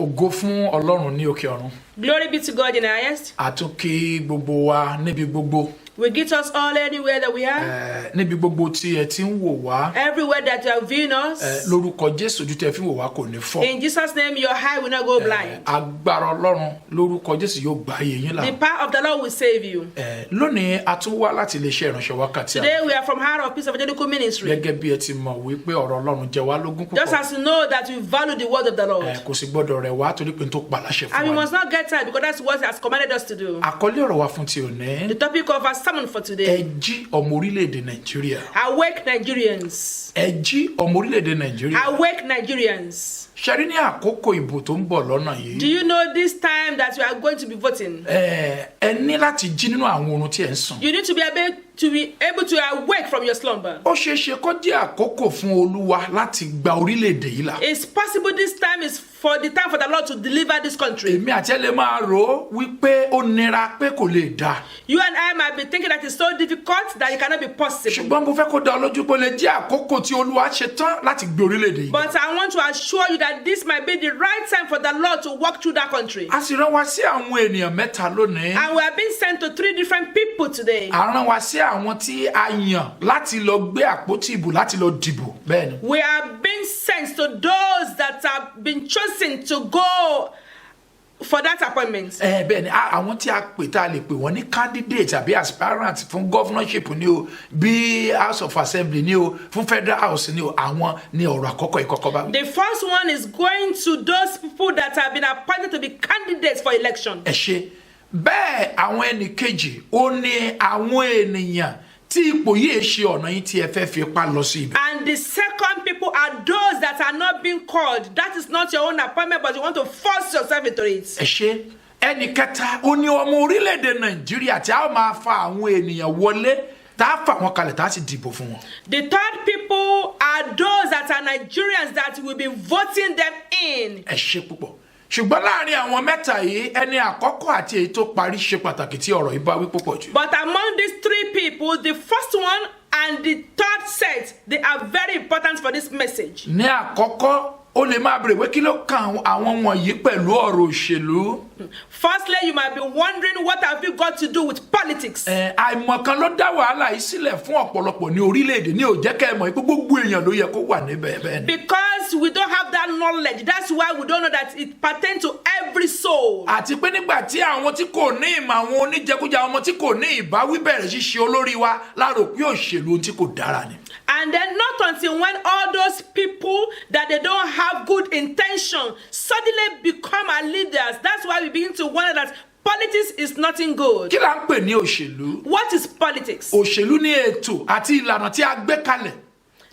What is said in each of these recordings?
Ògo fún Ọlọ́run ní òkè ọ̀run. Glory be to God in the highest. Àtúnkí gbogbo wa níbi gbogbo. We greet us all anywhere that we are. Níbi gbogbo tí ẹ ti ń wò wá. Everywhere that you are viewing us. Lórúkọ Jésù ojú tẹ́ fi wò wá kò ní fọ́. In Jesus' name, your eye will not go blind. Agbára Ọlọ́run lórúkọ Jésù yóò gbà ayé yín là. The power of the Lord will save you. Lónìí a tún wá láti iléeṣẹ́ ìránṣẹ́ wákàtí. Today we are from Heart of Peace Evangelical Ministry. Gẹ́gẹ́ bí ẹ ti mọ̀ wípé ọ̀rọ̀ Ọlọ́run jẹ wá lógún púpọ̀. Just as you know that we value the word of the Lord. Kò sì gbọ́dọ̀ rẹ̀ wá torí pé n tó pa láṣẹ fún wa. And we must not get tired because that's what He has commanded us to do. Àkọlé ọ̀rọ̀ wa fún ti òní. The topic of our sermon for today. Ẹ jí ọmọ orílẹ̀-èdè Nàìjíríà. Awake Nigerians. Ẹ jí ọmọ orílẹ̀-èdè Nàìjíríà. Awake Nigerians. Ṣẹ́rí ní àkókò ìbò tó ń bọ̀ lọ́nà yìí. Do you know this time that we are going to be voting? Ẹ ní láti jí nínú àwọn oorun tí ẹ ń sùn. You need to be able to awake from your slumber. Ó ṣeé ṣe kó jẹ́ àkókò fún Olúwa láti gba orílẹ̀-èdè yìí là. It's possible this time is for the time for the Lord to deliver this country. Èmi àti ẹ lè máa rò ó wípé ó nira pé kò lè dáa. You and I might be thinking that it's so difficult that it cannot be possible. Ṣùgbọ́n mo fẹ́ kó dá ọ lójú pé ó lè jẹ́ àkókò tí Olúwa ṣe tán láti gbé orílẹ̀-èdè yìí. But I want to assure you that this might be the right time for the Lord to walk through that country. A sì rán wa sí àwọn ènìyàn mẹ́ta lónìí. And we are being sent to 3 different people today. A rán wa sí àwọn tí a yàn láti lọ gbé àpótí ìbò láti lọ dìbò. Bẹ́ẹ̀ni. We are being sent to those that have been chosen to go for that appointment. Bẹ́ẹ̀ni àwọn tí a pè tá a lè pè wọ́n ní candidate àbí aspirant fún governorship ni o bí House of Assembly ni o fún Federal House ni o àwọn ni ọ̀rọ̀ àkọ́kọ́ ìkọ́kọ́ bá. The first one is going to those people that have been appointed to be candidates for election. Ẹ ṣé bẹ́ẹ̀ àwọn ẹnì kejì ó ní àwọn ènìyàn tí ipò yìí ṣe ọ̀nà yín tí ẹ fẹ́ fi ipá lọ sí ibẹ̀. And the second people are those that are not being called. That is not your own appointment, but you want to force yourself into it. Ẹ ṣé ẹnì kẹta ó ní ọmọ orílẹ̀-èdè Nàìjíríà tí a máa fa àwọn ènìyàn wọlé tá a fà wọn kalẹ̀ tá a sì dìbò fún wọn. The third people are those that are Nigerians that will be voting them in. Ẹ ṣé púpọ̀. Ṣùgbọ́n láàrin àwọn mẹ́ta yìí ẹni àkọ́kọ́ àti èyí tó parí ṣe pàtàkì tí ọ̀rọ̀ yìí bá wí púpọ̀ jù. But among these 3 people, the first one and the third set, they are very important for this message. Ní àkọ́kọ́ ó lè máa bèrè pé kí ló kan àwọn wọ̀nyí pẹ̀lú ọ̀rọ̀ òṣèlú. Firstly, you might be wondering what have you got to do with politics. Àìmọ̀kan ló dá wàhálà yìí sílẹ̀ fún ọ̀pọ̀lọpọ̀ ní orílẹ̀-èdè ní ó jẹ́ kẹ́ ẹ mọ̀ pé gbogbo èèyàn ló yẹ kó wà níbẹ̀ bẹ́ẹ̀ ni. Because we don't have that knowledge, that's why we don't know that it pertains to every soul. Àti pé nígbà tí àwọn tí kò ní ìmọ̀ àwọn oníjẹkújẹ àwọn tí kò ní ìbáwí bẹ̀rẹ̀ ṣíṣe olórí wa láàrò pé òṣèlú ohun tí kò dára ni. And then not until when all those people that they don't have good intention suddenly become our leaders, that's why we begin to wonder that politics is nothing good. Kí la ń pè ní òṣèlú? What is politics? Òṣèlú ní ètò àti ìlànà tí a gbé kalẹ̀.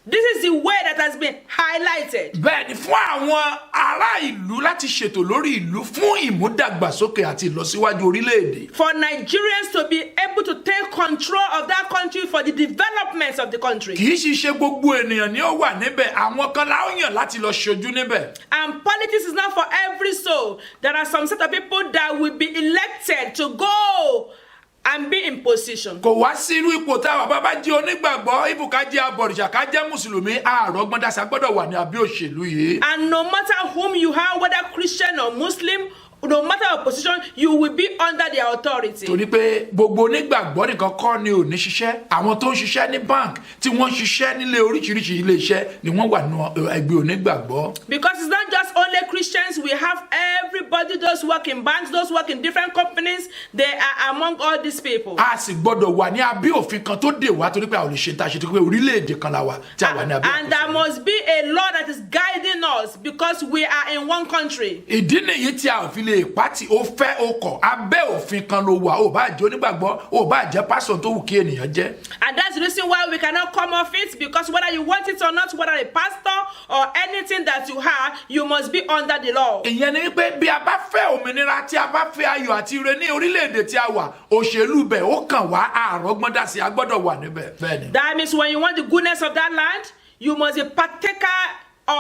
This is the way that has been highlighted. Bẹ́ẹ̀ni fún àwọn ará ìlú láti ṣètò lórí ìlú fún ìmúdàgbàsókè àti ìlọsíwájú orílẹ̀-èdè. For Nigerians to be able to take control of that country for the development of the country. Kì í ṣiṣẹ́ gbogbo ènìyàn ni ó wà níbẹ̀, àwọn kan la ó yàn láti lọ ṣojú níbẹ̀. And politics is not for every soul. There are some set of people that will be elected to go and be in position. Kò wá sí irú ipò táwa bàbá jẹ́ onígbàgbọ́ ibù ká jẹ́ abọ̀rìṣà ká jẹ́ mùsùlùmí àrọ́gbọ́n dàsá gbọ́dọ̀ wà ní abẹ́ òṣèlú yìí. And no matter whom you are, whether Christian or Muslim, no matter your position, you will be under their authority. Torí pé gbogbo onígbàgbọ́ nìkan kọ́ ni ò ní ṣiṣẹ́ àwọn tó ń ṣiṣẹ́ ní bank tí wọ́n ń ṣiṣẹ́ nílé oríṣiríṣi ilé iṣẹ́ ni wọ́n wà ní ẹgbẹ́ onígbàgbọ́. Because it's not just only Christians, we have everybody, those who work in banks, those who work in different companies, they are among all these people. A sì gbọ́dọ̀ wà ní abẹ́ òfin kan tó dè wá torí pé a ò lè ṣe ta ṣe torí pé orílẹ̀-èdè kan la wà tí a wà ní abẹ́ òfin. And there must be a law that is guiding us because we are in one country. Ìdí nìyí tí a ò fi lè pàtì ó fẹ́ ó kọ̀ abẹ́ òfin kan ló wà ó bá jẹ́ onígbàgbọ́ ó bá jẹ́ pásọ̀ tó wù kí ènìyàn jẹ́. And that's the reason why we cannot come off it, because whether you want it or not, whether a pastor or anything that you have, you must be under the law. Ìyẹn ni pé bí a bá fẹ́ òmìnira tí a bá fẹ́ ayọ̀ àti ire ní orílẹ̀-èdè tí a wà òṣèlú bẹ̀ ó kàn wá àrọ́gbọ́n dá sí a gbọ́dọ̀ wà níbẹ̀ bẹ́ẹ̀ ni. That means when you want the goodness of that land, you must be partaker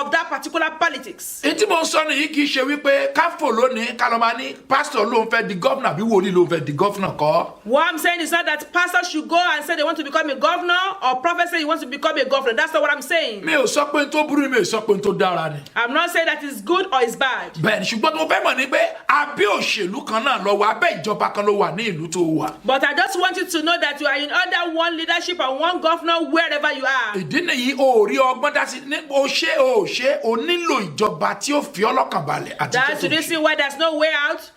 of that particular politics. Ètí mo ń sọ nìyí kì í ṣe wípé káfò lónìí kálọ́mà ní pásítọ̀ ló ń fẹ́ di gọ́fúnà àbí wòlíì ló ń fẹ́ di gọ́fúnà kọ́. What I'm saying is not that pastors should go and say they want to become a governor or prophet say he wants to become a governor. That's not what I'm saying. Mi ò sọ pé n tó burú ni, mi ò sọ pé n tó dára ni. I'm not saying that it's good or it's bad. Bẹ́ẹ̀ni ṣùgbọ́n mo fẹ́ mọ̀ ní pé abẹ́ òṣèlú kan náà lọ wà, abẹ́ ìjọba kan ló wà ní ìlú tó wà. But I just want you to know that you are in under one leadership and one governor wherever you are. Ìdí nìyí o ò rí ọgbọ́n dá sí ní o nílò ìjọba tí ó fi ọlọ́kàn balẹ̀ àti That's the reason why there's no way out.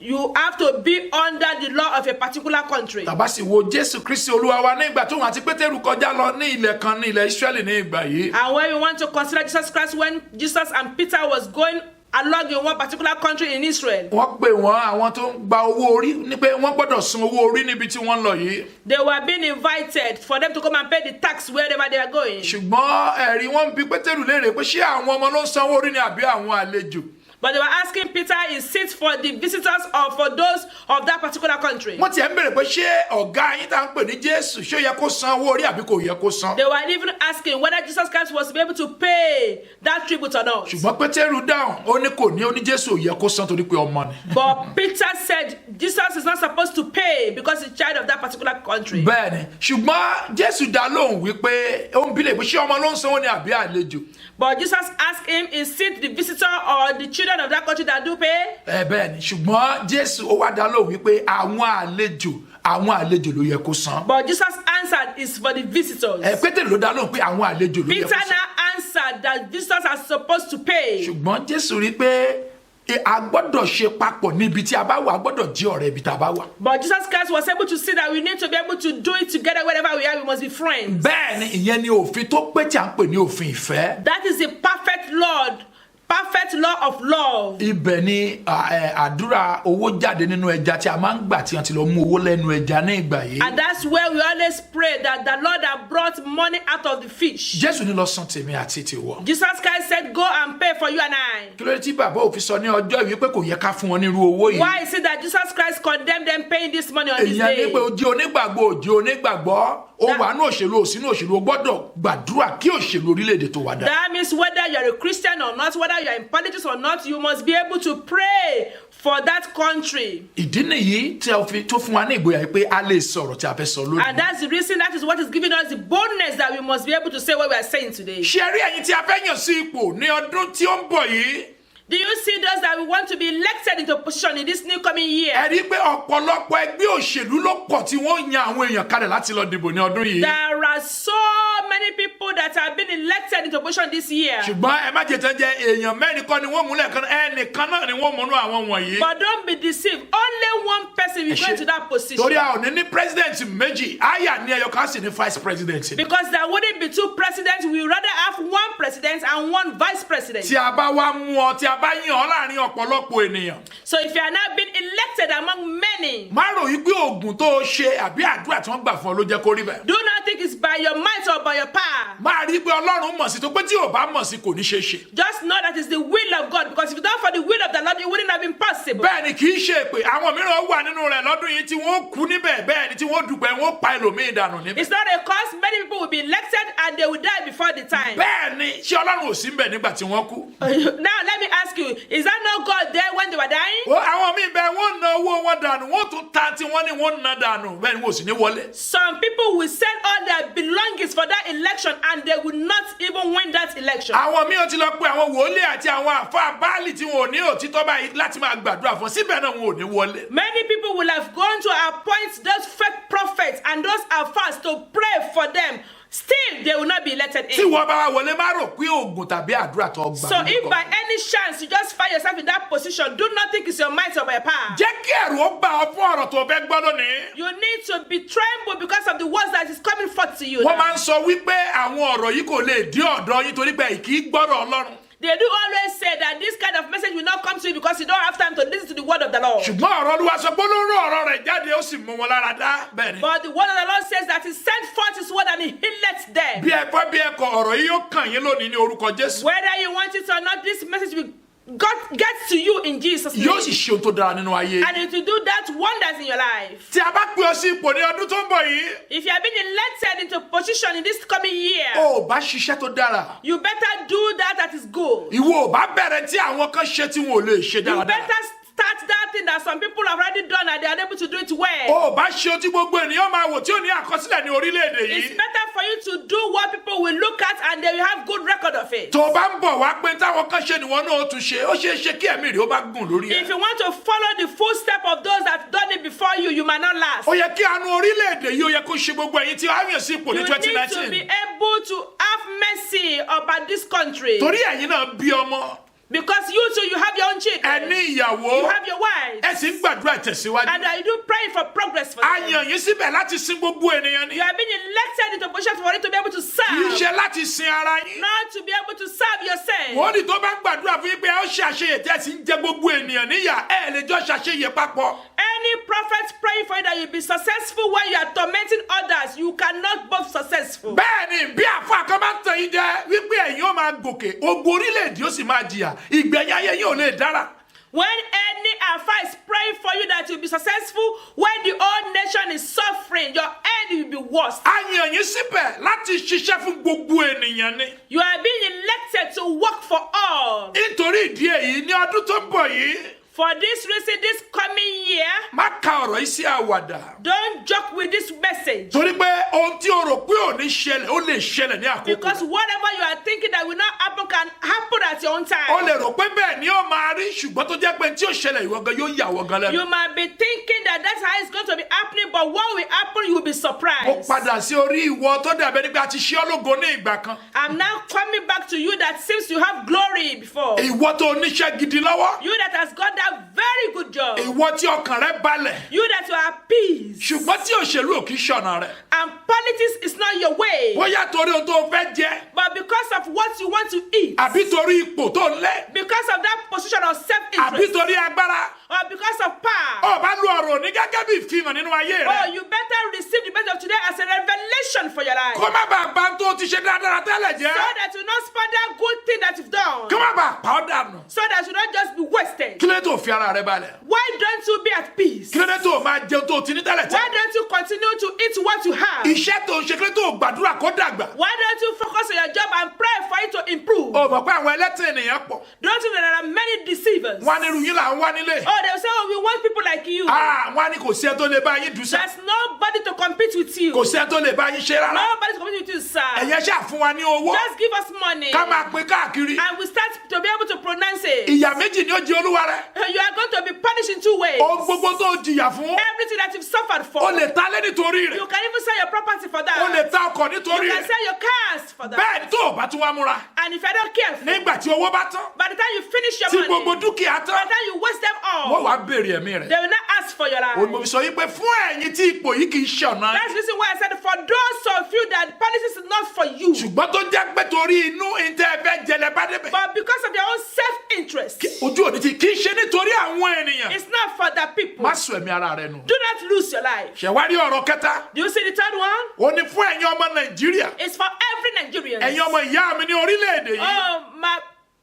You have to be under the law of a particular country. Tàbá sì wo Jésù Kristi Olúwa wa ní ìgbà tóun àti Pétérù kọjá lọ ní ilẹ̀ kan ní ilẹ̀ Ísírẹ́lì ní ìgbà yìí. And when we want to consider Jesus Christ, when Jesus and Peter was going along in one particular country in Israel, Wọ́n pè wọ́n àwọn tó ń gba owó orí ní pé wọ́n gbọ́dọ̀ san owó orí níbi tí wọ́n lọ yìí. they were being invited for them to come and pay the tax wherever they are going. Ṣùgbọ́n ẹ̀rí wọ́n bi Pétérù léèrè pé ṣé àwọn ọmọ ló ń san owó orí ni àbí àwọn àlejò. But they were asking Peter, is it for the visitors or for those of that particular country? Wọ́n ti ẹ̀ ń bèrè pé ṣé ọ̀gá yín tá ń pè ní Jésù ṣé ó yẹ kó san owó orí àbí kò yẹ kó san. They were even asking whether Jesus Christ was to be able to pay that tribute or not. Ṣùgbọ́n Pétérù dáhùn ó ní kò ní, ó ní Jésù ò yẹ kó san torí pé ọmọ ni. But Peter said Jesus is not supposed to pay because he's child of that particular country. Bẹ́ẹ̀ni ṣùgbọ́n Jésù dá lóhùn wípé ó ń bilẹ̀ pé ṣé ọmọ ló ń sanwó ni àbí àlejò. But Jesus asked him, is it the visitor or the children of that country that do pay? Bẹ́ẹ̀ni ṣùgbọ́n Jésù ó wá dá lóhùn wípé àwọn àlejò ló yẹ kó san. But Jesus answered, it's for the visitors. Pétérù ló dá lóhùn pé àwọn àlejò ló yẹ Peter kó san. now answered that visitors are supposed to pay. Ṣùgbọ́n Jésù rí pé a gbọ́dọ̀ ṣe papọ̀ níbi tí a bá wà, a gbọ́dọ̀ jẹ́ ọ̀rẹ́ ibi tá a bá wà. But Jesus Christ was able to see that we need to be able to do it together wherever we are. We must be friends. Bẹ́ẹ̀ni ìyẹn ni òfin tó pé tí a ń pè ní òfin ìfẹ́. That is the perfect law of love. Ibẹ̀ ni àdúrà owó jáde nínú ẹja tí a máa ń gbà tí wọ́n ti lọ mú owó lẹ́nu ẹja ní ìgbà yìí. And that's where we always pray that the Lord that brought money out of the fish. Jésù ní lọ san tèmi àti tiwọ. Jesus Christ said, go and pay for you and I. Kí ló dé tí bàbá òfin sọ ní ọjọ́ ìwé pé kò yẹ ká fún wọn nírú owó yìí? Why is it that Jesus Christ condemned them paying this money on this Èyàn ní day? pé ojú onígbàgbọ́ ó wà ní òṣèlú òsínú òṣèlú ó gbọ́dọ̀ gbàdúrà kí òṣèlú orílẹ̀-èdè tó wà dá. That means whether you're a Christian or not, whether you're in politics or not, you must be able to pray for that country. Ìdí nìyí tí a fi tó fún wa ní ìgboyà pé a lè sọ̀rọ̀ tí a fẹ́ sọ lónìí. And that's the reason, that is what is giving us the boldness that we must be able to say what we are saying today. Ṣé rí ẹ̀yin tí a fẹ́ yàn sí ipò ní ọdún tí ó ń bọ̀ yìí? Do you see those that we want to be elected into position in this new coming year? Ẹ rí pé ọ̀pọ̀lọpọ̀ ẹgbẹ́ òṣèlú ló pọ̀ tí wọ́n yan àwọn èèyàn kalẹ̀ láti lọ dìbò ní ọdún yìí. There are so many people that have been elected into position this year. Ṣùgbọ́n ẹ má jẹ́ tán jẹ́ èèyàn mẹ́rin kọ́ ni wọ́n mú lẹ́ẹ̀kan ẹnìkan náà ni wọ́n mú nú àwọn wọ̀nyí. But don't be deceived. Only one person will go into that position. Torí a ò ní president méjì, àyà ní ẹyọ kan sì ní vice president. Because there wouldn't be two presidents. We would rather have one president and one vice president. Tí a bá wá mú ọ, tí a bá yàn ọ́ láàrin ọ̀pọ̀lọpọ̀ ènìyàn. So if you are now being elected among many, má rò yí pé oògùn tó o ṣe àbí àdúrà tí wọ́n gbà fún ọ ló jẹ́ kó rí bẹ́ẹ̀. do not think it's by your might or by your power. máa rí pé Ọlọ́run mọ̀ sí tó pé tí ò bá mọ̀ sí kò ní ṣeé ṣe. Just know that it's the will of God, because if it's not for the will of the Lord, it wouldn't have been possible. bẹ́ẹ̀ ni kì í ṣe pé àwọn mìíràn wà nínú rẹ̀ lọ́dún yìí tí wọ́n kú níbẹ̀, bẹ́ẹ̀ ni tí wọ́n dùgbẹ́ wọ́n pa ẹlòmíì dànù níbẹ̀. It's not a cause. Many people will be elected and they will die before the time. bẹ́ẹ̀ ni ṣé Ọlọ́run ò sí níbẹ̀ nígbà tí wọ́n kú. Now let me ask you, is that not God there when they were dying? àwọn míì bẹ́ẹ̀ wọ́n na owó wọn dànù, wọ́n tún ta tí wọ́n ní wọ́n na dànù, bẹ́ẹ̀ ni wọ́n sì ní wọlé. Some people will sell all their belongings for that election and they will not even win that election. àwọn míì ó ti lọ pé àwọn wòlíì àti àwọn àfáà Báálì tí wọn ò ní òtítọ́ báyìí láti máa gbàdúrà fún, síbẹ̀ náà wọn ò ní wọlé. Many people will have gone to appoint those fake prophets and those affairs to pray for them. Still, they will not be elected tí in. wọ́n bá wá wọlé má rò pé oògùn tàbí àdúrà tó gbà. So if by any chance you just find yourself in that position, do not think it's your might or your power. jẹ́ kí ẹ̀rù ó bà ọ́ fún ọ̀rọ̀ tó fẹ́ gbọ́ lónìí. You need to be trembled because of the words that is coming forth to you. wọ́n now. máa ń sọ wípé àwọn ọ̀rọ̀ yìí kò lè dí ọ̀dọ̀ yín torí pé kì í gbọ́rọ̀ Ọlọ́run. They do always say that this kind of message will not come to you because you don't have time to listen to the word of the Lord. ṣùgbọ́n ọ̀rọ̀ Olúwa sọ pé olóró ọ̀rọ̀ rẹ̀ jáde ó sì mú wọn lára dá. bẹ́ẹ̀ ni. But the word of the Lord says that he sent forth his word and he healed them. bí ẹ fẹ́ bí ẹ kọ̀ ọ̀rọ̀ yìí yóò kàn yín lónìí ní orúkọ Jésù. Whether you want it or not, this message God gets to you in Jesus' name. yóò sì ṣe ohun tó dára nínú ayé. And it will do that wonders in your life. tí a bá pè ọ sí ipò ní ọdún tó ń bọ̀ yìí. If you have been elected into position in this coming year, o ò bá ṣiṣẹ́ tó dára. you better do that is good. ìwọ ò bá bẹ̀rẹ̀ tí àwọn kan ṣe tí wọn ò lè ṣe You dáradára. better start that thing that some people have already done and they are able to do it well. o ò bá ṣe ohun tí gbogbo ènìyàn máa wò tí ò ní àkọsílẹ̀ ní orílẹ̀-èdè It's yìí. better for you to do what people will look at and they will have good record of it. tó o bá ń bọ̀ wá pé táwọn kan ṣe nìwọ náà ó tún ṣe ó ṣeé ṣe kí ẹ̀mí rẹ̀ ó bá gùn lórí If ẹ̀. you want to follow the footstep of those that have done it before you, you might not last. ó yẹ kí àánú orílẹ̀-èdè yìí ó yẹ kó ṣe gbogbo ẹ̀yin tí a yàn sí ipò ní You need to be 2019. able to have mercy about this country. torí ẹ̀yin náà bí ọmọ Because you too, you have your own ẹ children. ní You ìyàwó have your wives. ẹ sì ń gbàdúrà tẹ̀síwájú. And you do pray for progress for a them. yàn yín síbẹ̀ láti sin gbogbo ènìyàn ni. You have been elected into position for it to be able to kì í serve. ṣe láti sin ara yín. Not to be able to serve yourself. wọ́n ní tó bá ń gbàdúrà fún yín pé ẹ ó ṣe àṣeyẹ tí ẹ sì ń jẹ gbogbo ènìyàn níyà ẹ lè jọ ṣàṣeyẹ papọ̀. Any prophet praying for you that you'll be successful when you are tormenting others, you cannot both successful. bẹ́ẹ̀ ni bí àfa kan bá ń tàn yín jẹ wípé ẹ̀yin ó máa gòkè ogun orílẹ̀-èdè ó sì máa jìyà ìgbẹ̀yìn ayé yín ò lè dára. When any alpha is praying for you that you'll be successful, when the whole nation is suffering, your end will be worse. a yàn yín síbẹ̀ láti ṣiṣẹ́ fún gbogbo ènìyàn ni. You are being elected to work for all. nítorí ìdí èyí ní ọdún tó ń bọ̀ yìí For this reason, this coming year, má ka ọ̀rọ̀ yìí sí àwàdà. don't joke with this message. torí pé ohun tí o rò pé ò ní ṣẹlẹ̀ ó lè ṣẹlẹ̀ ní àkókò. Because whatever you are thinking that will not happen can happen at your own o time. lè rò pé bẹ́ẹ̀ ni ó máa rí ṣùgbọ́n tó jẹ́ pé tí ó ṣẹlẹ̀ ìwọ gan yóò yà wọ́ gan lẹ́nu. You might be thinking that that's how it's going to be happening, but what will happen, you will be mo surprised. padà sí orí ìwọ tó dàbẹ́ nígbà tí ṣé ológo ní ìgbà kan. I'm now coming back to you that seems to have glory before. ìwọ tó oníṣẹ́ gidi lọ́wọ́. You that has got that very good job. ìwọ tí ọkàn rẹ balẹ̀. You that you are at peace. ṣùgbọ́n tí òṣèlú ò kì í ṣọ̀nà rẹ̀. And politics is not your way. bóyá torí ohun tó o fẹ́ jẹ But because of what you want to eat. àbí torí ipò tó ń lé Because of that position of àbí self-interest. torí agbára. Or because of power. ọba lu ọ̀rọ̀ ní gẹ́gẹ́ bí ìfihàn nínú ayé Oh, rẹ. you better receive the message of today as a revelation for your life. kó má bàa bá tó ti ṣe dáadáa tẹ́lẹ̀ So jẹ́. that you not spend that good thing that you've done. kó má bàa pa ọ́ dànù. So that you not just be wasted. kí ló dé tó fi ara rẹ balẹ̀. Why don't you be at peace? kí ló dé tó máa jẹun tó ti ní tẹ́lẹ̀ Why tẹ́lẹ̀. don't you continue to eat what you have? iṣẹ́ tó ń ṣe kí ló dé tó gbàdúrà kó dàgbà. Why don't you focus on your job and pray for it to improve? o mọ̀ pé àwọn ẹlẹ́tìn ènìyàn pọ̀. Don't you know there are many deceivers? wọ́n á ní irú yín là ń wá nílé. Oh, they will say, oh, we want people like you. wọ́n á ní kò sí ẹ tó lè bá yín dùn sá. There's nobody to compete with you. kò sí ẹ tó lè bá yín ṣe rárá. Nobody to compete with you, sir. ẹ̀yẹ ṣáà fún wa ní owó. Just give us money. ká máa pín káàkiri. And we start to be able to pronounce it. ìyà méjì ni ó di olúwa rẹ. You are going to be punished in two ways. ohun gbogbo tó jìyà fún. Everything that you've suffered for. o lè ta lé nítorí You rẹ̀. can even sell your property for that. o lè ta ọkọ̀ You nítorí can rẹ̀. sell your cars for that. bẹ́ẹ̀ ni tó o bá tún wá múra. And if you're not careful, nígbà tí owó bá tán. by the time you finish your tí money, gbogbo dúkìá by the tán. time you waste them wọ́n all, wá béèrè ẹ̀mí rẹ̀. they will not ask for your life. olùmọ̀ sọ yìí pé fún ẹ̀yin tí ipò yìí kì í ṣe ọ̀nà. That's the reason why I said for those of you that politics is not for you. ṣùgbọ́n tó jẹ́ pé torí inú ìtẹ́ ẹ̀fẹ́ jẹlẹ bá débẹ̀. But because of their own self-interest, ojú òní ti kì í ṣe nítorí àwọn ènìyàn. it's not for the people. má sọ ẹ̀mí ara rẹ nù. Do not lose your life. ṣẹ̀wárí ọ̀rọ̀ kẹta. Do you see the third one? ó ní fún ẹ̀yin ọmọ nàìjíríà. It's for every Nigerian. ẹ̀yin ọmọ ìyá mi ní orílẹ̀-èdè yìí. Oh, my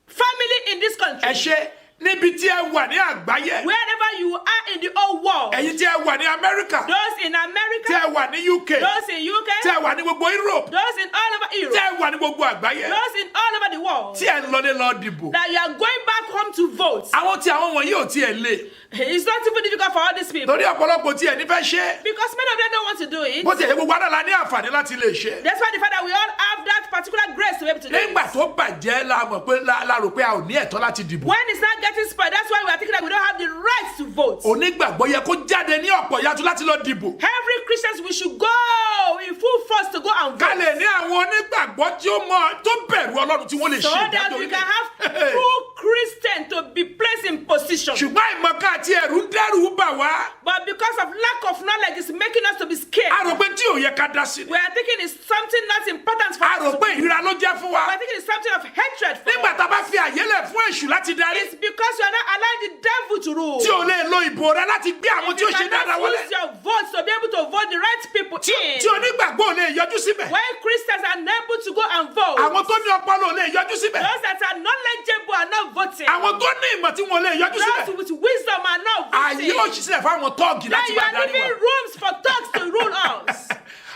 family in this country. ẹ ṣe níbi tí ẹ wà ní àgbáyé. Wherever you are in the whole world. ẹ̀yin tí ẹ wà ní amẹ́ríkà. Those in America. tí ẹ wà ní uk. Those in UK. tí ẹ wà ní gbogbo europe. Those in all over tí Europe. ẹ wà ní gbogbo àgbáyé. Those in all over the world. tí ẹ ń lọlé lọ dìbò. That you are going back home to vote. àwọn tí àwọn wọ̀nyí ò tiẹ̀ lé. It's not even difficult for all these people. torí ọ̀pọ̀lọpọ̀ tí ẹ nífẹ̀ẹ́ ṣe. Because many of them don't want to do it. bó ti ẹ̀ gbogbo àdàlà ní àǹfààní láti lè ṣe. That's why the fact that we all have that particular grace to be able to do it. nígbà tó bàjẹ́ la mọ̀ pé la rò pé a ò ní ẹ̀tọ́ láti dìbò. When it's not getting spoiled, that's why we are thinking that we don't have the right to vote. onígbàgbọ́ yẹ kó jáde ní ọ̀pọ̀ yàtọ̀ láti lọ dìbò. Every Christians, we should go in full force to go and ká vote. lè ní àwọn onígbàgbọ́ tí ó mọ tó bẹ̀rù ọlọ́run tí wọ́n lè So ṣe that ìdájọ́ we orílẹ̀. can have true Christians to be placed in position. ṣùgbọ́n ìmọ̀ká àti ẹ̀rù ń dẹ́rù bà wá. But because of lack of knowledge, it's making us to be scared. a rò pé tí ò yẹ ká dá sí. We are thinking it's something not important for a us. rò pé ìríra ló jẹ́ fún We are wa. thinking it's something of hatred for nígbà us. tá a bá fi àyè lẹ̀ fún èṣù láti darí. It's because you are not allowing the devil to rule. tí o lè lo ìbò rẹ láti gbé àwọn tí ó You ṣe dáadáa cannot wọlé. use your votes to be able to vote the right people in. tí onígbàgbọ́ ò lè yọjú síbẹ̀. When Christians are unable to go and vote, àwọn tó ní ọpọlọ ò lè yọjú síbẹ̀. those that are knowledgeable are not voting. àwọn tó ní ìmọ̀ tí wọn ò lè yọjú Those síbẹ̀. with wisdom are not àyè voting. ò ṣiṣẹ́ fáwọn tọ́ọ̀gì Then láti you máa are darí leaving wa. rooms for thugs to rule us.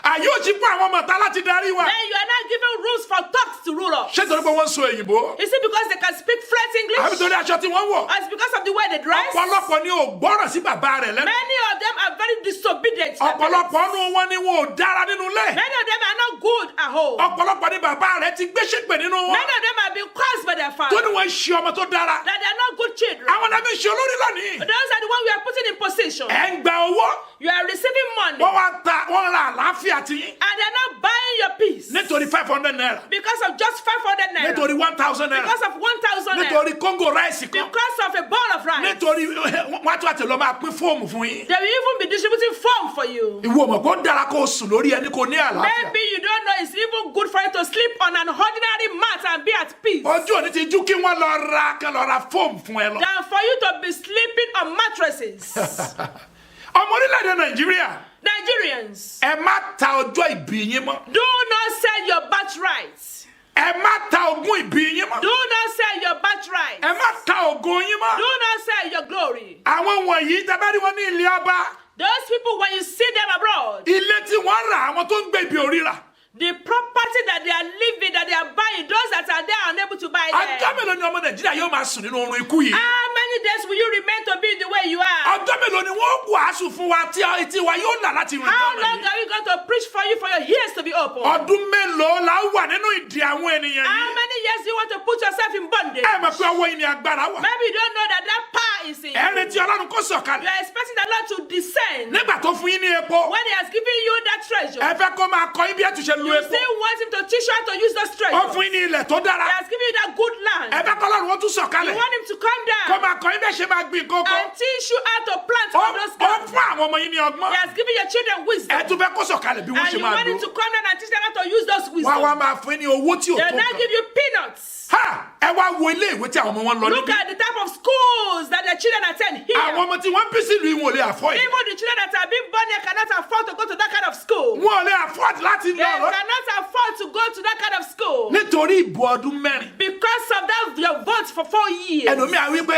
àyè ò ṣí fún àwọn ọmọ ọ̀tá láti darí wa. Then you are not giving rooms for thugs to rule us. ṣé torí pé wọ́n ń sọ òyìnbó? Is it because they can speak fluent àbí English? torí aṣọ tí wọ́n wọ̀? Or it's because of the way they dress? ọ̀pọ̀lọpọ̀ ni ò gbọ́ràn sí bàbá rẹ̀ lẹ́nu. Many of them are very disobedient. to their ọ̀pọ̀lọpọ̀ parents. nínú wọn ni wọn ò dára nínú ilé. Many of them are not good at home. ọ̀pọ̀lọpọ̀ ni bàbá rẹ̀ ti gbé ṣépè nínú wọn. Many of them have been cursed by their tó father. ní wọn ṣe ọmọ tó dára. That they are not good children. àwọn náà fi ṣe olórí lónìí. Those are the ones we are putting in position. ẹ̀ ń gba owó. You are receiving money. wọ́n ra àlàáfíà tí yín. And they are not buying your peace. nítorí 500 naira. Because of just 500 naira. nítorí 1000 naira. Because of 1,000 naira. nítorí kóńgò ráìsì kan. Because of a bowl of rice. nítorí wọ́n á tún àti lọ máa pín fóòmù fún yín. They will even be distributing foam for you. ìwọ mọ̀ kó dára kó o sùn lórí ẹni kò ní àlàáfíà. Maybe you don't know it's even good for you to sleep on an ordinary mat and be at peace. ojú òní ti jú kí wọ́n lọ ra fóòmù fún ẹ lọ. Than for you to be sleeping on mattresses. ọmọ orílẹ̀-èdè nàìjíríà Nigerians, ẹ má ta ọjọ́ ìbí yín mọ́. do not sell your birthright. ẹ má ta ogún ìbí yín mọ́. Do not sell your birthright. ẹ má ta ògo yín mọ́. Do not sell your glory. àwọn wọ̀nyí tabari wọn ní ilé ọba. Those people, when you see them abroad, ilé tí wọ́n rà àwọn tó ń gbé ibi orí rà. the property that they are living, that they are buying, those that are there are unable to buy ọjọ́ them. mélòó ni ọmọ nàìjíríà yóò máa sùn nínú oorun ikú yìí. How many days will you remain to be the way you are? ọjọ́ mélòó ni wọ́n wàásù fún wa tí etí wa yóò là láti rìn How lọ́nà long yìí. are we going to preach for you for your ears to be open? ọdún mélòó la wà nínú ìdí àwọn ènìyàn How yìí. many years do you want to put yourself in bondage? ẹ mọ̀ pé ọwọ́ yìí ni agbára wà. Maybe you don't know that that power is in ẹ you. retí ọlọ́run kó You sọ̀kalẹ̀. are expecting the Lord to descend. nígbà tó fún yín ní epo When He has given you that treasure, ẹ fẹ́ kó máa kọ́ yín bí ẹ tún ṣe lu you epo. still want Him to teach you how to use those ó treasures. fún yín ní ilẹ̀ tó He dára. has given you that good land. ẹ fẹ́ kọ́ ọlọ́run ó tún You sọ̀kalẹ̀. want Him to come kó down máa kọ́ yín bẹ́ẹ̀ ṣe máa gbin kókó. and teach you how to plant ó on those ó grounds. fún àwọn ọmọ yín ní ọgbọ́n. He has given your children ẹ wisdom. tún fẹ́ kó sọ̀kalẹ̀ bí wọ́n And ṣe you máa want Him lò. to come down and teach them how to use those wá wá wisdom. máa fún yín ní owó tí ò They tó will not nǹkan. give you peanuts. ẹ wá wo ilé ìwé tí àwọn ọmọ wọn lọ Look níbí. at the type of schools that the children attend here. àwọn ọmọ tí wọ́n bí sílùú yìí wọn ò lè afford. Even the children that are being born here cannot afford to go to that kind of school. wọn ò lè afford láti They lọ. cannot afford to go to that kind of school. nítorí ìbò ọdún mẹ́rin. Because of that, your vote for 4 years. ẹlòmíà wí pé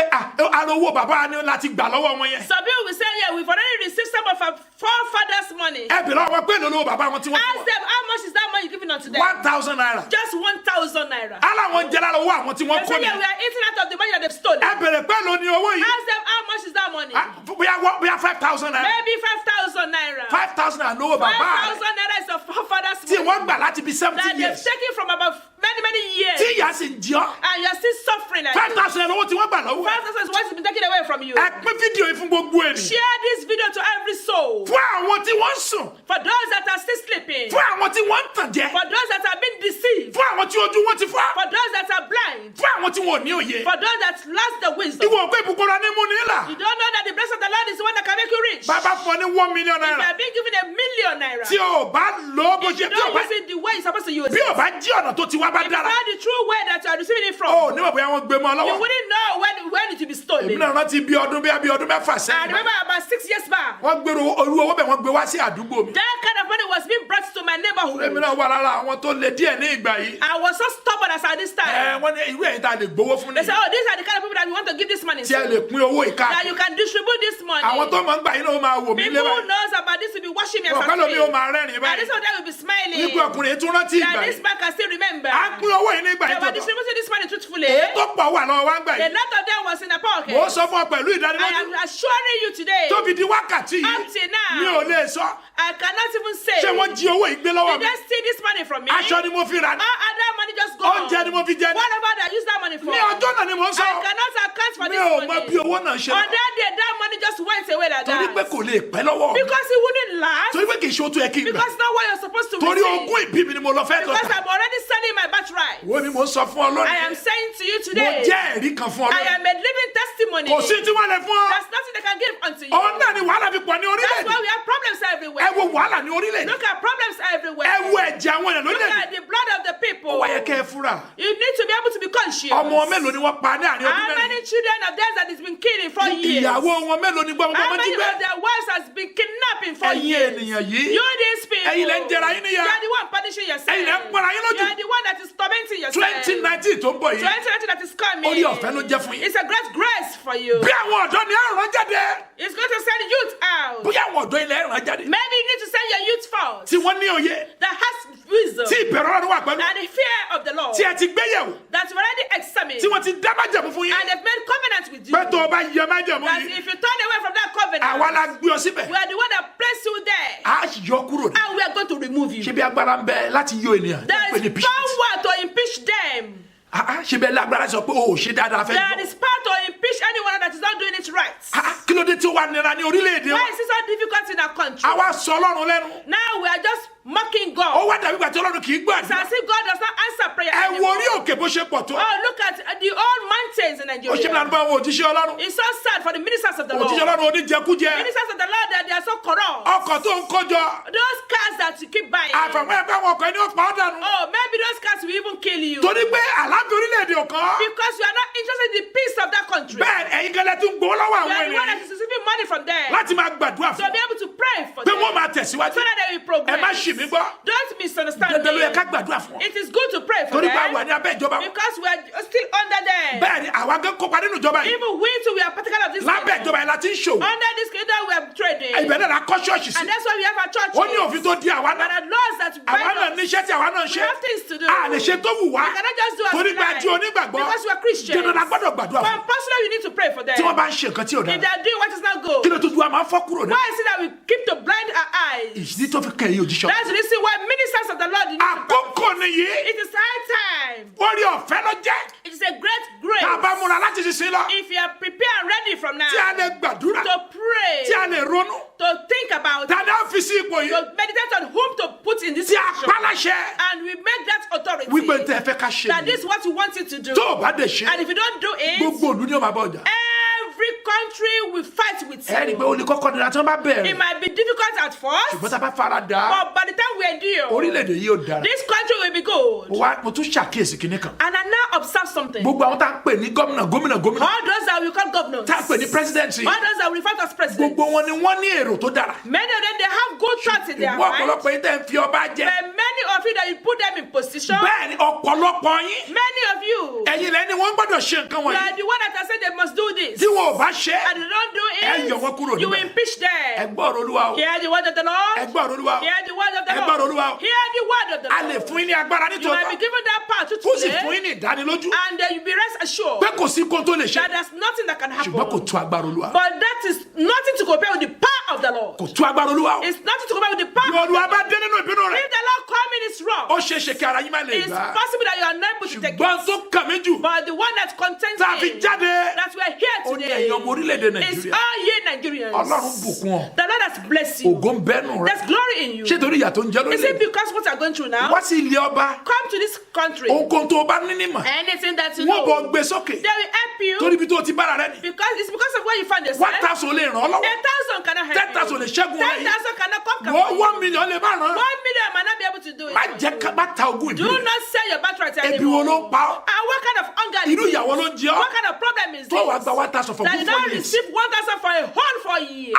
ara owó bàbá ni láti gbà lọ́wọ́ wọn yẹn. Some people will say, yeah, we've already received some of our forefathers' money. ẹ bèrè àwọn pé lọ́wọ́ bàbá wọn tí wọ́n Ask fún them, how much is that money given unto them? 1000 naira. Just 1,000 naira. aláwọn jẹ́ lára owó àwọn tí wọ́n They kó say, yeah, ni. we are eating out of the money that they've stolen. ẹ bèrè pé lóní owó yìí. Ask them, how much is that money? bóyá 5000 naira. Maybe 5,000 naira. 5000 naira lówó bàbá rẹ̀ 5,000 naira is of forefathers' tí money wọ́n gbà láti bí that 70 they've years. taken from about many years. tí ìyá sì ń jẹ́ ọ́. And you're still suffering. Like 5000 naira owó tí wọ́n gbà lọ́wọ́. 5,000 is what has been taken away from you. ẹ pín fídíò yìí fún gbogbo ènìyàn. Share this video to every soul. fún àwọn tí wọ́n ń sùn. For those that are still sleeping. fún àwọn tí wọ́n ń tàn jẹ. For those that have been deceived. fún àwọn tí ojú wọn ti fọ́. For those that are blind. fún àwọn tí wọn ò ní òye. For those that lost the wisdom. ìwọ òpé ìbùkún ra ní mú ní là. You don't know that the blessing of the Lord is the one that can make you rich. bàbá fún ọ ní 1 million If you naira. are being given $1 million naira. tí o bá lò ó bó If you ṣe bí o don't bá use it the way you're supposed to use bí it. o bá jí ọ̀nà tó ti wá bá If it's dára. not the true way that you are receiving it from. o níwọ̀n bóyá wọ́n gbé mọ́ ọ You lọ́wọ́. wouldn't know when it will be stolen. èmi náà rántí bí ọdún mẹ́fà I sẹ́yìn. remember about 6 years back. wọ́n gbèrò olú owó bẹ̀ wọ́n gbé wá sí àdúgbò mi. That kind of money was being brought to my èmi neighborhood. náà wà lára àwọn tó le díẹ̀ ní ìgbà yìí. I was so stubborn as at this time. wọ́n ní irú ẹ̀yin tá a lè gbowó fún They ni. said, oh, these are the kind of people that we want to give this money tí ẹ to. lè pín owó ìka. That you can distribute this money. àwọn tó máa ń gbà yín náà ó máa wò mí People lébà. who knows about this will be watching me as ọ̀kan I lómi ó speak. máa rẹ́rìn And báyìí. this one that will be smiling. wípé ọkùnrin tún rántí ìgbà That this yìí. man can still remember. à ń pín owó yìí nígbà They yìí were tó tọ́. distributing this money truthfully. tó pọ̀ wà lọ́wọ́ wá ń gbà A yìí. lot of them was in the pocket. mo sọ fún ọ pẹ̀lú I ìdánilójú. am assuring you today. tó fi di wákàtí Up yìí till now. mi ò lè sọ. I cannot even say. ṣé wọ́n jí owó ìgbé lọ́wọ́ Did mi. they steal this money from me? aṣọ ni mo fi rà ní. All other money just gone. oúnjẹ ni mo fi jẹ ní. What about I use that money for? ní ọjọ́ náà ni mo ń I sọ. cannot account for mi this ò money. mọ bí owó náà ṣe On lọ. that day, that money just went away like torí pé that. kò lè pẹ́ lọ́wọ́ mi. Because it wouldn't last. torí pé kì í ṣe ó tó yẹ kí n gbà. Because it's not what you're supposed to torí receive. ogún ìbí mi ni mo lọ fẹ́ Because lọ. I'm already selling my birthright. wo ni mo ń sọ fún ọ I am lónìí. saying to you mo today, jẹ́ ẹ̀rí kan fún ọ I lónìí. am a living testimony. kò sí tí wọ́n lè fún ọ. There's nothing they can give unto you. òun náà ni wàhálà fi pọ̀ ní That's orílẹ̀-èdè. why we have problems everywhere. ẹ wo wàhálà ní orílẹ̀-èdè. Look at problems everywhere. ẹ wo ẹ̀jẹ̀ àwọn èèyàn Look lórílẹ̀-èdè. at the blood of the people. ó wáyé kẹ́ ẹ fúra. You need to be able to be conscious. Ọmọ mélòó ni wọ́n pa ní àárín ọdún How mẹ́rin? many children of theirs that has been killed in 4 years? Ìyàwó wọn mélòó ni gbọ́mọ How jí many gbé? of their wives has been kidnapped in 4 Ẹ̀yin years? ènìyàn yìí. You these people. Ẹ̀yin lẹ ń jẹra yín níyà. You are the one punishing yourself. Ẹ̀yin lẹ ń pọ́nra yín lójú. You are the one that is tormenting yourself. 2019 tó ń bọ̀ yìí. 2019 that is coming. Orí ọ̀fẹ́ ló jẹ́ fún yín. It's a great grace for you. Bí àwọn ọ̀dọ́ ni àrùn jáde. It's going to send youth out. Bóyá àwọn ọ̀dọ́ ilẹ̀ ẹ̀ràn jáde. Maybe you need to send your youth forth Tí wọ́n ní òye. that has wisdom Tí ìbẹ̀rù Ọlọ́run wà pẹ̀lú. and the fear of the Lord Tí ẹ ti gbéyẹ̀wò. that you've already examined Tí wọ́n ti dá májẹ̀mú fún yín. and they've made covenant with you. Pé tó o bá yẹ májẹ̀mú That yìí. if you turn away from that covenant, Àwa la gbé ọ síbẹ̀. we are the one that placed you there A yọ kúrò ní. and we are going to remove you. Ṣé bí agbára ń bẹ láti yọ ènìyàn? There Pé ní is patient. power to impeach them. Ṣé bẹ́ẹ̀ lágbára sọ pé o ò ṣe dáadáa fẹ́ There jọ? is power to impeach anyone that is not doing it right. Kí ló dé tí ó wà nira ní orílẹ̀-èdè Why wa? is it so difficult in our country? Àwa sọ Ọlọ́run lẹ́nu. Now we are just mocking Ó God. wá dàbí ìgbà tí Ọlọ́run kì í It's gbàdúrà. as if God does not answer prayer Ẹ wo anymore. orí òkè bó ṣe pọ̀ tó. Oh, look at the old mountains in Ó ṣe bí Nigeria. lànà bá wọn òjíṣẹ́ Ọlọ́run. It's so sad for the ministers of the Lord. Òjíṣẹ́ Ọlọ́run oníjẹkújẹ. Ministers of the Lord that they are so corrupt. Ọkọ̀ tó ń kójọ. Those cars that you keep buying. Àfàmọ́ ẹgbẹ́ àwọn ọkọ̀ ẹni ó pa ọ́ dànù. Oh, maybe those cars will even kill you. Torí pé àlàáfíà orílẹ̀-èdè ọ̀kan. Because you are not interested in the peace of that country. Bẹ́ẹ̀ ẹ̀yin gẹ́lẹ́ tún gbowó lọ́wọ́ You àwọn are the one that ènìyàn is receiving money from them. láti máa gbàdúrà So fún be able to pray for pé them. wọ́n máa So tẹ̀síwájú. that they will Ẹ progress. má ṣì mí gbọ́. Don't misunderstand Dandan ló yẹ ká me. gbàdúrà fún wọn. It is good to pray for Torí pé àwa them. ní abẹ́ ìjọba wọn. Because we are still under them. Bẹ́ẹ̀ ni àwa gán kópa nínú ìjọba yìí. Even we too, we are particular of this Lábẹ́ kingdom. ìjọba yìí la ti ń ṣòwò. Under this kingdom, we are trading. Ibẹ̀ náà la kọ́ ṣọ́ọ̀ṣì sí. And that's why we have our churches. Ó ní òfin tó di àwa There náà. are laws that Àwa bind náà us. níṣẹ́ tí àwa náà ń We ṣe. have things to do. A lè ṣe tó wù wá. We cannot just do as Torí we pé a like. jí onígbàgbọ́. Because we are Christians. Dandan la gbọ́dọ̀ gbàdúrà fún. Compulsory, you need to pray for them. Tí wọ́n bá ń ṣe nǹkan tí ò If dára. they are doing what is not good, Kí ló tó ju wa máa ń fọ́ kúrò ní? why is it that we keep to blind our eyes? Ìdí tó fi kẹ́yìn òjíṣẹ́. That's the reason why ministers of the Lord need to Àkókò nìyí. It is high time. Orí ọ̀fẹ́ ló jẹ́. It is a great Tá a bá grace. múra láti ṣiṣẹ́ lọ. If you are prepared and ready from now Tí a lè gbàdúrà. to pray, Tí a lè ronú. to think about Tá a it, dá fi sí ipò yìí. to meditate on whom to put in this Tí a position, pa láṣẹ. and we make that authority Wípé tẹ́ ẹ fẹ́ ká ṣe that this nìyí. is what you want it to do. Tó o bá dẹ̀ ṣe. And if you don't do it, Gbogbo òlu ni ó máa bá ọjà. every country will fight with Ẹ rí i pé you. ó ní kọ́kọ́ nira tí wọ́n bá It bẹ̀rẹ̀. might be difficult at first, Ṣùgbọ́n tá a bá fara dà á. but by the time we endure, Orílẹ̀-èdè yìí ò dára. this country will be good. Mo tún ṣàkíyèsí kinní kan. And I now observe something. Gbogbo àwọn tá a ń pè ní gómìnà. All those that we call governors, Tá a pè ní presidency. all those that we refer to as presidents, Gbogbo wọn ni wọ́n ní èrò tó dára. many of them, they have good thoughts in their Ìwọ mind. ọ̀pọ̀lọpọ̀ yín tẹ́ ń fi ọba jẹ. But many of you that you put them in position, Bẹ́ẹ̀ ni ọ̀pọ̀lọpọ̀ yín. many of you, Ẹ̀yin lẹ́ni wọ́n gbọ́dọ̀ ṣe nǹkan you wọ̀nyí. are the one that has said they must do this. Tí wọn ò bá ṣe é. And they don't do Ẹ yọ wọ́n kúrò it, you will níbẹ̀. impeach Ẹ them. gbọ́ ọ̀rọ̀ Olúwa o. Hear the word of the Ẹ Lord. gbọ́ ọ̀rọ̀ Olúwa o. Hear the word of the Ẹ gbọ́ ọ̀rọ̀ Lord. Olúwa o. Hear the word of the A lè Lord. fún yín ní agbára You might be nítòótọ́. given that power to Ó sì fún today, yín ní ìdánilójú. and then you be rest assured Pé kò sí kó tó lè ṣe. that there's nothing that can happen. Ṣùgbọ́n kò tó agbára Olúwa. But that is nothing to compare with the power of the Lord. Kò tó agbára Olúwa o. It's nothing to compare with the Bí power of the Olúwa bá Lord. dé nínú ìbínú rẹ̀. If the Lord come in his wrong, Ó ṣeé ṣe kí ara yín má lè it's gbà á. possible that you are unable to take Ṣùgbọ́n it. tó kàn mí jù. But the one that contains Tá a fi me, jáde. that we are here Ó ní today, ẹ̀yin ọmọ orílẹ̀-èdè is Nàìjíríà. all ye Nigerians. Ọlọ́run bùkún ọ. The Lord has blessed you. Ògo ń bẹ́nu rẹ̀. There's glory in you. Ṣé torí ìyà tó ń jẹ Is it lórílẹ̀-èdè? because what you are going through now? Wá sí ilé ọba. Come to this country. Ohunkóhun tó o bá ní nímọ̀. Anything that you Wọ́n bọ̀ know, gbé sókè. they will help you. Torí ibi tó o ti bára rẹ ni. Because it's because of where you find yourself. 1,000 lè ràn ọ́ lọ́wọ́. 10,000 cannot help 10,000 you. lè ṣẹ́gun rẹ̀ yìí. 10,000 cannot conquer Wọ́n you. 1 million lè má ràn. 1 million might not be able to do it. Má jẹ́ ká má ta ogún Do ìbí rẹ̀. not sell your birthright Ebi wo anymore. ló ń pa ọ́? And what kind of hunger is Irú this? ìyàwó ló ń jẹ ọ́? What kind of problem is Tó wàá this? gba 1,000 for That good you 4 don't years. receive 1,000 for a whole 4 years.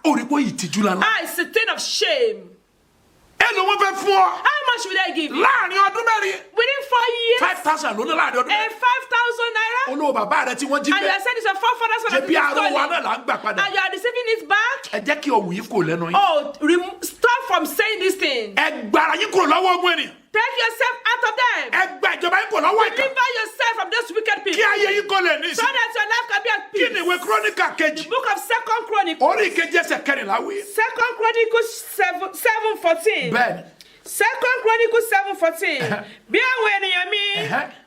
Ó rí pé ìtìjú lánàá. It's a thing of shame. Èló wọ́n fẹ́ fún ọ? How much will they give you? Láàrin ọdún mẹ́rin. Within 4 years, 5,000 ló ní láàrin ọdún a mẹ́rin. 5,000 naira? Olówó bàbá rẹ tí wọ́n jí And you gbé. are saying it's your forefathers Ṣé that bí have aró wa stolen. náà là ń gbà padà? And you are receiving it back? Ẹ jẹ́ kí ohùn yìí kò lẹ́nu yín. Oh, stop from saying this thing. Ẹ gbára yín kúrò lọ́wọ́ ogun ènìyàn. Take yourself out of them. Ẹ gba ìjọba yín kúrò lọ́wọ́ ìkà. Deliver yourself from those wicked Kí people. ayé yín kò lè ní So ìsìn. that your life can be at Kí ni peace. ìwé Kíróníkà kejì? The book of 2 Chronicles. Orí ìkejì ẹsẹ̀ kẹrìnlá wí. 2 Chronicles 7:14. Bẹ́ẹ̀ni. 2 Chronicles 7:14. Bí àwọn ènìyàn mi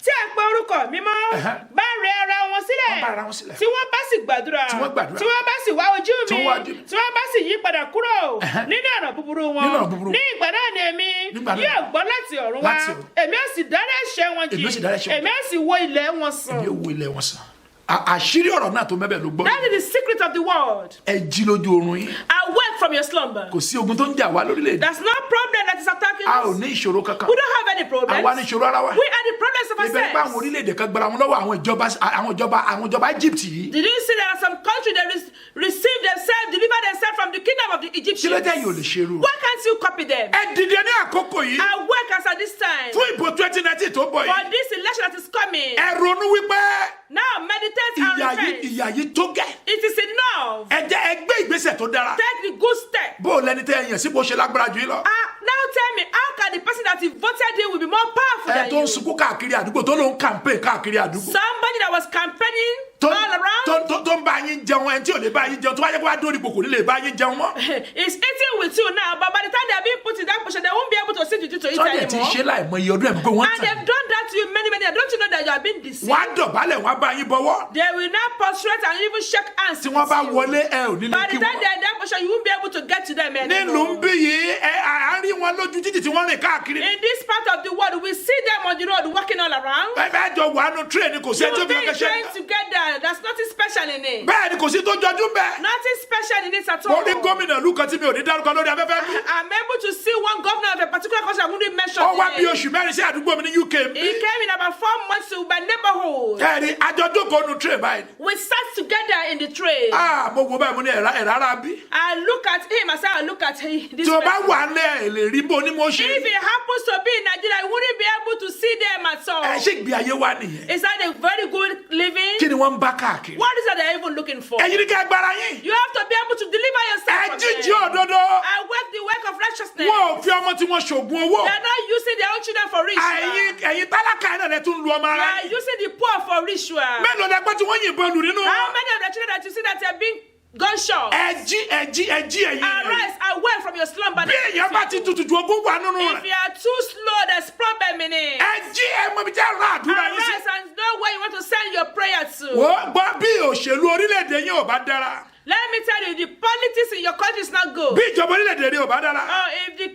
tí à ń pe orúkọ mi mọ́ bá rẹ ara wọn Wọ́n bá ara wọn sílẹ̀, sílẹ̀. tí wọ́n bá sì gbàdúrà, Tí wọ́n gbàdúrà. tí wọ́n bá sì wá ojú Tí mi, wọ́n wá ojú mi. tí wọ́n bá sì yí padà kúrò nínú ọ̀nà búburú wọn, Nínú ọ̀nà búburú. ní ìgbà náà ni èmi Nígbà náà. yóò gbọ́ láti ọ̀run wá, Láti ọ̀run. èmi ó sì dárí ẹ̀ṣẹ̀ wọn Èmi ó sì jì, dárí ẹ̀ṣẹ̀ wọn jì. èmi ó sì wo ilẹ̀ wọn sàn. Yóò wo ilẹ̀ wọn sàn. Àṣírí ọ̀rọ̀ náà tó mẹ́bẹ̀ ló gbọ́. That is the secret of the world. Ẹ jí lójú oorun yín. Awake from your slumber. kò sí ogun tó ń jà wá lórílẹ̀-èdè. There's no problem that is attacking a ò us. ní ìṣòro kankan. We don't have any problems. àwa ní ìṣòro ara wa. We are the problems of ibẹ̀ bá àwọn ourselves. orílẹ̀-èdè kan gbára wọn lọ́wọ́ àwọn ìjọba Egypt yìí. Did you see there are some countries that receive themselves, deliver themselves from the kingdom of the kí ló Egyptians? dé yóò lè ṣerú. Why can't you copy them? ẹ dìde ní àkókò yìí I work as at this time fún ìbò 2019 tó bọ̀ for yìí. this election that is coming. ẹ ronú wípé Now meditate and repent. ìyà yìí tó gẹ́. It is enough. ẹ jẹ́ ẹ gbé ìgbésẹ̀ tó dára. Take the good step. bó o lẹni tẹ́ ẹ yàn sí bó ṣe lágbára jù yín lọ. Now tell me, how can the person that you voted in will be more powerful ẹ than tó ń you? sunkún káàkiri àdúgbò tó ló ń campaign káàkiri àdúgbò. Somebody that was campaigning tó all around tó ń bá yín jẹun ẹni tí ò lè bá yín jẹun tó wáyé kó wá dórí ipò kò ní lè bá yín jẹun mọ́. is eating with you now, but by the time they are being put in that position, they won't be able to sit with you to eat sọ́dẹ̀ ti anymore. ṣe láìmọ iye ọdún ẹ̀mí pé wọ́n And tàn. they've done that to you many years. Don't you know that you have been deceived? wọ́n á dọ̀bálẹ̀ wọ́n á bá yín bọ́wọ́. They will now prostrate and even shake hands. tí wọ́n bá with you. wọlé ẹ ò ní lè By kí the time wọ́n. they are in that position, you won't be able to get to them nínú ń anymore. bí yìí à ń rí wọn lójú títì tí wọ́n rìn káàkiri. In this part of the world, we see them on the road walking all around. bẹ́ẹ̀ jọ wà nù tírẹ̀nì kò sí You ẹjọ́ will bí be wọ́n kẹ́ trained ṣe. together. There's nothing special in it. bẹ́ẹ̀ ni kò sí tó jọjú bẹ́ẹ̀. Nothing special in it at mo all. ní gómìnà ìlú kan tí mi ò ní dárúkọ lórí afẹ́fẹ́ mi. I'm able to see one governor of a particular country I wouldn't mention. ó wá the bí name. oṣù mẹ́rin sí àdúgbò mi ní UK. He came in about 4 months to my neighborhood. ẹ̀rí àjọjókòó nù tírẹ̀ báyìí. We sat together in the train. mo wo báyìí mo ní ẹ̀rá ara bí. I look at him. I said, I look at him. This tí o bá person. wà lẹ́ ẹ̀ lè rí bó ní mo ṣe. If it happens to be in Nigeria, I wouldn't be able to see them at all. ẹ ṣe ìgbé ayé wa nìyẹn. Is that a very good living? kí ni wọ́n ń bá káàkiri. What is that they're even looking for? ẹ̀yin ní ká gbára yín. You have to be able to deliver yourself ẹ from jíjí them. òdodo. I work the work of righteousness. wọn ò fi ọmọ tí wọ́n ṣògùn owó. They're not using their own children for ritual. ẹ̀yin tálákà náà lẹ tún lu ọmọ They ara are yín. using the poor for ritual. mélòó lẹ gbọ́ tí wọ́n yìnbọn lù nínú How wọn. many of the children that you see that are being gunshot? ẹ̀yin. Arise, awake from your slumber. bí èèyàn bá ti tutù ju ogún wà nínú If rẹ̀. you are too slow, there's problem in it. ẹmọ bí jẹ́ ra àdúrà yín sí. Arise and know where you want to send your prayer to. wọ́n gbọ́ bí òṣèlú orílẹ̀-èdè yín ò bá dára. Let me tell you, the politics in your country is not good. bí ìjọba orílẹ̀-èdè yín ò bá dára. If the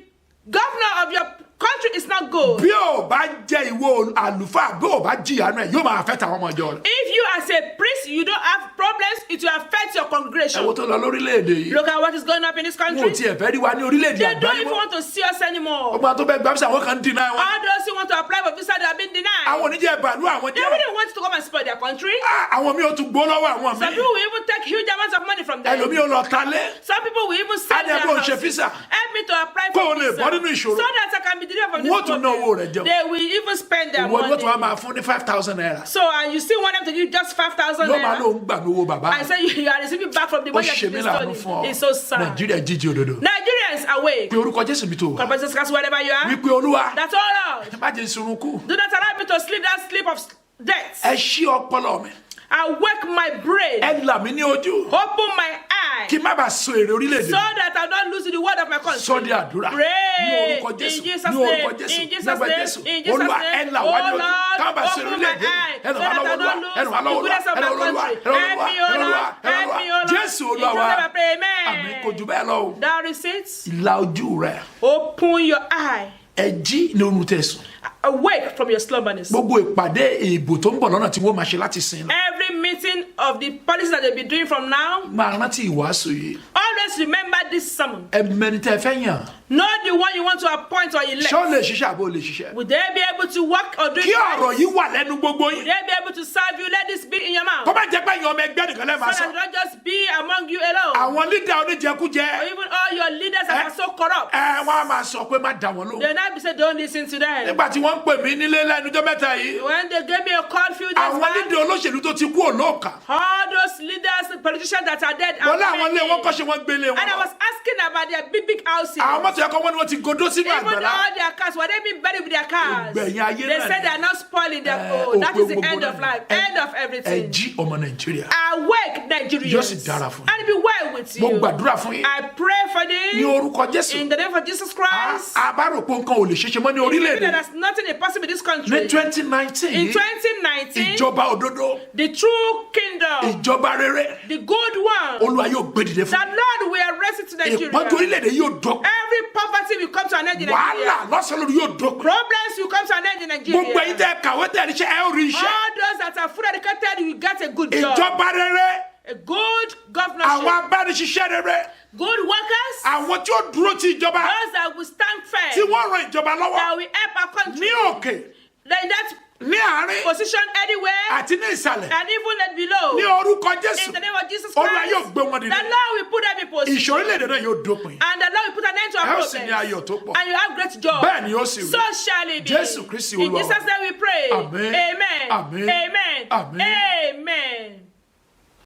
governor of your country is not good. bí ò bá jẹ́ ìwọ àlùfáà bí ò bá jìyà náà yóò máa fẹ́ tàwọn ọmọ ìjọ rẹ̀. If you as a priest, you don't have problems, it will affect your ẹ congregation. wo tó lọ lórílẹ̀-èdè yìí. Look at what is going on in this wọn ò country. tiẹ̀ fẹ́ rí wa ní orílẹ̀-èdè They don't àgbáyé even mọ́. want to see us anymore. ọgbọ́n tó bẹ gbà sí àwọn kan ń dínà wọn. All those who want to apply for visa, they have been denied. àwọn oníjẹ ìbàlú àwọn They jẹ́. wouldn't want to come and spoil their country. àwọn mi ò tún gbó lọ́wọ́ àwọn Some mi. people will even take huge amounts of money from them. ẹlòmí ò lọ talé. Some people will even sell their Adé, bó o ṣe houses. visa. Help me to apply Kó o for lè visa. bọ́ nínú ìṣòro. So that I can be delivered from this Wọ́n tún ná owó rẹ̀ problem. jẹun. They will even spend their ìwọ ni wọ́n tún wá money. máa fún ní 5,000 naira. So and you still want them to give just 5,000 yóò máa naira. lóun gbà lówó bàbá. I say you are receiving back from the ó money ṣe that mí you láàánú fún ọ. stole. It's so sad. nàìjíríà jíjí òdodo. Nigerians awake. pé orúkọ jésù mi tó wà. Compare Jesus Christ wherever you are. wípé olúwa That's all Lord. má jẹ́ sunrun kú. Do not allow me to sleep that sleep of death. ẹ ṣí ọpọlọ mi. Awake my brain. ẹ là mí ní ojú. Open my eye. kí n má bàa so èrè orílẹ̀-èdè. So that I don't lose the word of my country. sọ di àdúrà. ní Pray orúkọ in jésù. Jesus' ní orúkọ name. jésù. In Jesus' nígbà name. jésù. In Jesus' olúwa name. ẹ là wá ní Oh ojú. ká má Lord, bàa so èrè open my orílẹ̀-èdè. eye. ẹ ràn So wá that lọ́wọ́ I don't olúwa. ẹ ràn wá lose lọ́wọ́ the goodness of olúwa. ẹ my ràn wá olúwa. country. ẹ ràn wá Help me, O olúwa. Lord. ẹ ràn Help wá me, O Lord. jésù In olúwa Jesus' wa. name I pray. àmì kò Amen. jù bẹ́ẹ̀ lọ o. Thou receipts. ìlà ojú rẹ. Open your eye. ẹ jí ní orun tẹ̀sùn. Awake from your slumberness. gbogbo ìpàdé ìbò tó ń bọ̀ lọ́nà tí wọ́n máa ṣe láti sìn lọ. Every meeting of the policies that they'll be doing from now, máa rántí ìwàásù yìí. always remember this sermon. ẹ mẹni tẹ́ fẹ́ yàn. Know the one you want to appoint or elect. ṣé ó lè ṣiṣẹ́ àbó lè ṣiṣẹ́. Will they be able to work or do kí it ọ̀rọ̀ right? yìí wà lẹ́nu gbogbo Will yín. they be able to serve you? Let this be in your mouth. kó má jẹ́ pé èèyàn ọmọ ẹgbẹ́ nìkan lẹ́ẹ̀ máa So sọ. that it not just be among you alone. àwọn lídà Or oníjẹkújẹ. even all your leaders that are so corrupt. wọ́n á máa sọ pé má dà wọ́n lóhùn. They'll not be said, don't listen to them. nígbà tí wọ́n ń pè mí nílé lẹ́nu ọjọ́ mẹ́ta yìí. When they gave me a call few days àwọn back, lídà olóṣèlú tó ti kú òlóòkà. all those leaders, politicians that are dead, wọ́n are láwọn ilé wọn many. kọ́ṣe wọn gbélé wọn. And I was asking about their big houses. àwọn mọ́tò ẹ̀kọ́ wọn ni wọ́n ti godó sínú Even àgbàlá. all their cars, were they being buried with their cars? Ìgbẹ̀yìn ayé They náà said ni. they are not spoiling their that is the end of life, end of everything. ẹ jí ọmọ nàìjíríà. Awake, Nigerians. Yóò sì dára fún yín. And be well with mo you. gbàdúrà fún yín. I pray for ní thee orúkọ jésù. in the name of Jesus Christ. àbáròpọ̀ nǹkan ò lè ṣeéṣe mọ́ ní That orílẹ̀-èdè. there's nothing impossible in this country. ní 2019 In yìí 2019, ìjọba òdodo the true kingdom, ìjọba rere the good one, olúwa yóò gbé dìde fún. that Lord will arrest it to ìpọ́njú Nigeria. orílẹ̀-èdè yóò dọ́kun. Every poverty will come to an end in Nigeria. wàhálà lọ́sàn-án lórí yóò dọ́kun. Problems will come to an end in gbogbo ẹ̀yin Nigeria. tẹ́ kàwé tẹ́ ẹ̀ríṣẹ́ ẹ ó rí iṣẹ́. All those that are fully educated will get a good job. ìjọba rere a good àwọn governorship, abániṣiṣẹ́ rere, good workers, àwọn tí ó dúró ti ìjọba, those that will stand tí firm, wọ́n ran ìjọba lọ́wọ́ that will help our country. ní òkè, Then that ní àárín position anywhere àti ní ìsàlẹ̀, and even at below. ní orúkọ Jésù, In the name of Jesus Olúwa Christ, yóò gbé wọn the dìde. Lord will put them in position. Ìṣòrílẹ̀-èdè náà yóò dópin. And the Lord will put an end to our Ẹ ó sì ní ayọ̀ tó problems. pọ̀. And you have great joy. Bẹ́ẹ̀ ni ó sì rí. So shall it be. Jésù Kristi In Olúwa wa. Jesus' name we pray. Àmín. Amen. Àmín. Amen. Àmín. Amen.